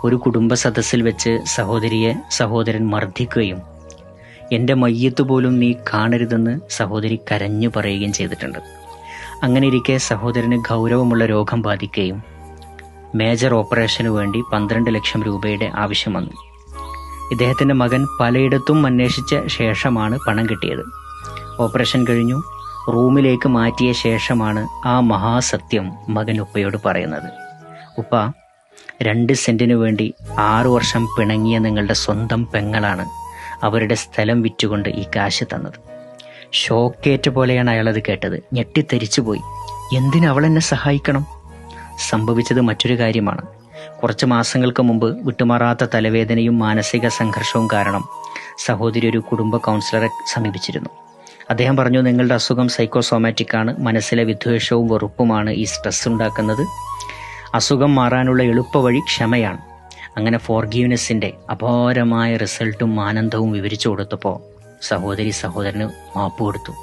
ഒരു കുടുംബ സദസ്സിൽ വെച്ച് സഹോദരിയെ സഹോദരൻ മർദ്ദിക്കുകയും എൻ്റെ മയ്യത്ത് പോലും നീ കാണരുതെന്ന് സഹോദരി കരഞ്ഞു പറയുകയും ചെയ്തിട്ടുണ്ട്. അങ്ങനെ ഇരിക്കെ സഹോദരന് ഗൗരവമുള്ള രോഗം ബാധിക്കുകയും മേജർ ഓപ്പറേഷനു വേണ്ടി 12 ലക്ഷം രൂപയുടെ ആവശ്യം വന്നു. ഇദ്ദേഹത്തിൻ്റെ മകൻ പലയിടത്തും അന്വേഷിച്ച ശേഷമാണ് പണം കിട്ടിയത്. ഓപ്പറേഷൻ കഴിഞ്ഞു റൂമിലേക്ക് മാറ്റിയ ശേഷമാണ് ആ മഹാസത്യം മകൻ ഉപ്പയോട് പറയുന്നത്. ഉപ്പ, 2 സെന്റിനു വേണ്ടി 6 വർഷം പിണങ്ങിയ നിങ്ങളുടെ സ്വന്തം പെങ്ങളാണ് അവരുടെ സ്ഥലം വിറ്റുകൊണ്ട് ഈ കാശ് തന്നത്. ഷോക്കേറ്റ പോലെയാണ് അയാളത് കേട്ടത്. ഞെട്ടിത്തരിച്ചുപോയി. എന്തിനവളെന്നെ സഹായിക്കണം? സംഭവിച്ചത് മറ്റൊരു കാര്യമാണ്. കുറച്ച് മാസങ്ങൾക്ക് മുമ്പ് വിട്ടുമാറാത്ത തലവേദനയും മാനസിക സംഘർഷവും കാരണം സഹോദരി ഒരു കുടുംബ കൗൺസിലറെ സമീപിച്ചിരുന്നു. അദ്ദേഹം പറഞ്ഞു, നിങ്ങളുടെ അസുഖം സൈക്കോസോമാറ്റിക് ആണ്. മനസ്സിലെ വിദ്വേഷവും വെറുപ്പുമാണ് ഈ സ്ട്രെസ് ഉണ്ടാക്കുന്നത്. അസുഖം മാറാനുള്ള എളുപ്പവഴി ക്ഷമയാണ്. അങ്ങനെ ഫോർഗീവ്നെസ്സിൻ്റെ അപാരമായ റിസൾട്ടും ആനന്ദവും വിവരിച്ചു കൊടുത്തപ്പോൾ സഹോദരന് മാപ്പ് കൊടുത്തു.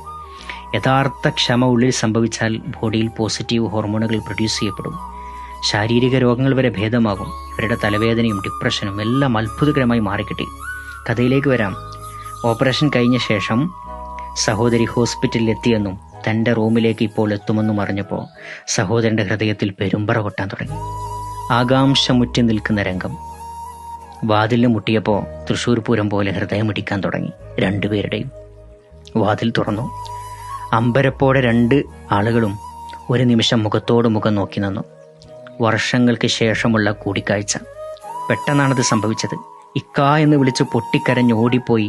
യഥാർത്ഥ ക്ഷമ ഉള്ളിൽ സംഭവിച്ചാൽ ബോഡിയിൽ പോസിറ്റീവ് ഹോർമോണുകൾ പ്രൊഡ്യൂസ് ചെയ്യപ്പെടും. ശാരീരിക രോഗങ്ങൾ വരെ ഭേദമാകും. ഇവരുടെ തലവേദനയും ഡിപ്രഷനും എല്ലാം അത്ഭുതകരമായി മാറിക്കിട്ടി. കഥയിലേക്ക് വരാം. ഓപ്പറേഷൻ കഴിഞ്ഞ ശേഷം സഹോദരി ഹോസ്പിറ്റലിൽ എത്തിയെന്നും തൻ്റെ റൂമിലേക്ക് ഇപ്പോൾ എത്തുമെന്നും അറിഞ്ഞപ്പോൾ സഹോദരൻ്റെ ഹൃദയത്തിൽ പെരുമ്പറ കൊട്ടാൻ തുടങ്ങി. ആകാംക്ഷമുറ്റി നിൽക്കുന്ന രംഗം. വാതിലിന് മുട്ടിയപ്പോൾ തൃശ്ശൂർ പൂരം പോലെ ഹൃദയമിടിക്കാൻ തുടങ്ങി. 2 പേരുടെയും. വാതിൽ തുറന്നു. അമ്പരപ്പോടെ 2 ആളുകളും ഒരു നിമിഷം മുഖത്തോട് മുഖം നോക്കി നിന്നു. വർഷങ്ങൾക്ക് ശേഷമുള്ള കൂടിക്കാഴ്ച. പെട്ടെന്നാണത് സംഭവിച്ചത്. ഇക്കാ എന്ന് വിളിച്ച് പൊട്ടിക്കരഞ്ഞ് ഓടിപ്പോയി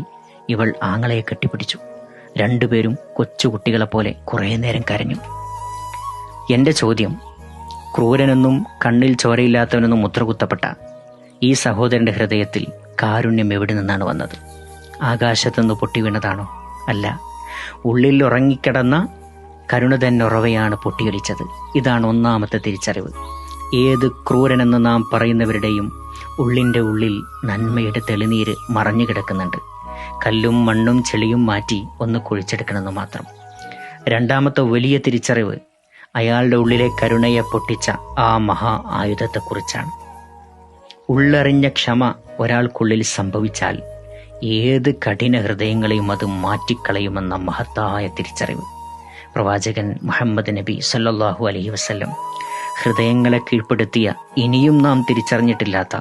ഇവൾ ആങ്ങളയെ കെട്ടിപ്പിടിച്ചു. 2 പേരും കൊച്ചുകുട്ടികളെപ്പോലെ കുറേ നേരം കരഞ്ഞു. എൻ്റെ ചോദ്യം, ക്രൂരനെന്നും കണ്ണിൽ ചോരയില്ലാത്തവനെന്നും മുദ്രകുത്തപ്പെട്ട ഈ സഹോദരൻ്റെ ഹൃദയത്തിൽ കാരുണ്യം എവിടെ നിന്നാണ് വന്നത്? ആകാശത്തുനിന്ന് പൊട്ടി വീണതാണോ? അല്ല, ഉള്ളിൽ ഉറങ്ങിക്കിടന്ന കരുണ തന്നുറവയാണ് പൊട്ടിയൊലിച്ചത്. ഇതാണ് ഒന്നാമത്തെ തിരിച്ചറിവ്. ഏത് ക്രൂരനെന്ന് നാം പറയുന്നവരുടെയും ഉള്ളിൻ്റെ ഉള്ളിൽ നന്മയുടെ തെളിനീര് മറഞ്ഞു കിടക്കുന്നുണ്ട്. കല്ലും മണ്ണും ചെളിയും മാറ്റി ഒന്ന് കുഴിച്ചെടുക്കണമെന്ന് മാത്രം. രണ്ടാമത്തെ വലിയ തിരിച്ചറിവ് അയാളുടെ ഉള്ളിലെ കരുണയെ പൊട്ടിച്ച ആ മഹാ ആയുധത്തെക്കുറിച്ചാണ്. ഉള്ളറിഞ്ഞ ക്ഷമ ഒരാൾക്കുള്ളിൽ സംഭവിച്ചാൽ ഏത് കഠിന ഹൃദയങ്ങളെയും അത് മാറ്റിക്കളയുമെന്ന മഹത്തായ തിരിച്ചറിവ്. പ്രവാചകൻ മുഹമ്മദ് നബി സല്ലല്ലാഹു അലൈഹി വസല്ലം ഹൃദയങ്ങളെ കീഴ്പ്പെടുത്തിയ, ഇനിയും നാം തിരിച്ചറിഞ്ഞിട്ടില്ലാത്ത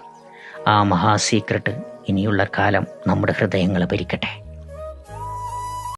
ആ മഹാ സീക്രട്ട് ഇനിയുള്ള കാലം നമ്മുടെ ഹൃദയങ്ങളെ ഭരിക്കട്ടെ.